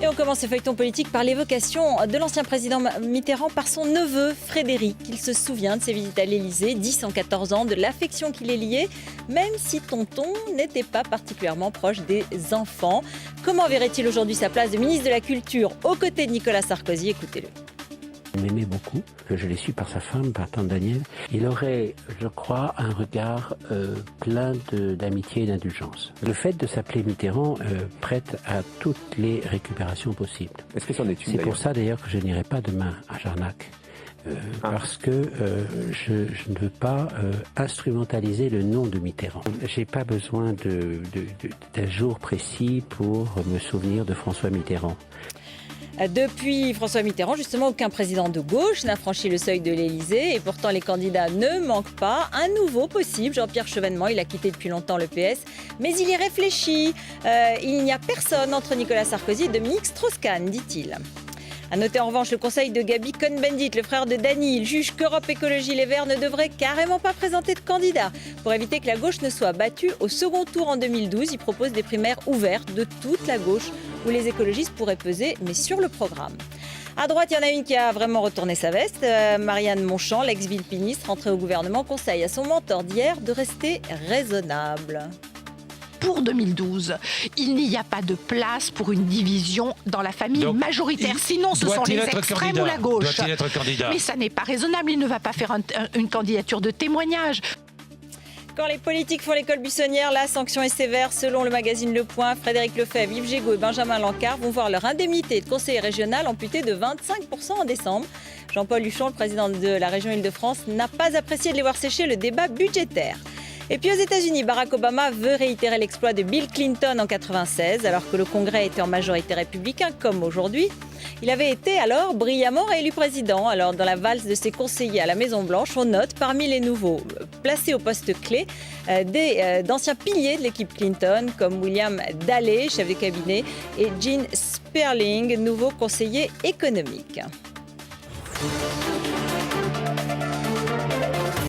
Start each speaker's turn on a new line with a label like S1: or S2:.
S1: Et on commence ce feuilleton politique par l'évocation de l'ancien président Mitterrand par son neveu Frédéric. Il se souvient de ses visites à l'Élysée, 10 en 14 ans, de l'affection qui les liait, même si tonton n'était pas particulièrement proche des enfants. Comment verrait-il aujourd'hui sa place de ministre de la Culture aux côtés de Nicolas Sarkozy? Écoutez-le.
S2: Il m'aimait beaucoup, que je l'ai su par sa femme, par tante Danielle. Il aurait, je crois, un regard plein d'amitié et d'indulgence. Le fait de s'appeler Mitterrand prête à toutes les récupérations possibles.
S3: Est-ce que c'en est une?
S2: C'est pour ça d'ailleurs que je n'irai pas demain à Jarnac. Parce que je ne veux pas instrumentaliser le nom de Mitterrand. J'ai pas besoin d'un jour précis pour me souvenir de François Mitterrand.
S1: Depuis François Mitterrand, justement, aucun président de gauche n'a franchi le seuil de l'Élysée. Et pourtant, les candidats ne manquent pas. Un nouveau possible, Jean-Pierre Chevènement, il a quitté depuis longtemps le PS. Mais il y réfléchit. Il n'y a personne entre Nicolas Sarkozy et Dominique Strauss-Kahn, dit-il. À noter en revanche le conseil de Gabi Cohn-Bendit, le frère de Dany. Il juge qu'Europe Écologie Les Verts ne devrait carrément pas présenter de candidat. Pour éviter que la gauche ne soit battue au second tour en 2012, il propose des primaires ouvertes de toute la gauche où les écologistes pourraient peser, mais sur le programme. À droite, il y en a une qui a vraiment retourné sa veste. Marianne Monchamp, l'ex-ministre rentrée au gouvernement, conseille à son mentor d'hier de rester raisonnable.
S4: Pour 2012, il n'y a pas de place pour une division dans la famille majoritaire. Sinon, ce sont les extrêmes ou la gauche.
S3: Doit-il être candidat?
S4: Mais ça n'est pas raisonnable. Il ne va pas faire une candidature de témoignage.
S1: Quand les politiques font l'école buissonnière, la sanction est sévère. Selon le magazine Le Point, Frédéric Lefebvre, Yves Jégo et Benjamin Lancard vont voir leur indemnité de conseiller régional amputée de 25% en décembre. Jean-Paul Huchon, le président de la région Île-de-France, n'a pas apprécié de les voir sécher le débat budgétaire. Et puis aux États-Unis, Barack Obama veut réitérer l'exploit de Bill Clinton en 1996, alors que le Congrès était en majorité républicain, comme aujourd'hui. Il avait été alors brillamment réélu président. Alors dans la valse de ses conseillers à la Maison-Blanche, on note parmi les nouveaux placés au poste clé d'anciens piliers de l'équipe Clinton, comme William Daley, chef de cabinet, et Gene Sperling, nouveau conseiller économique.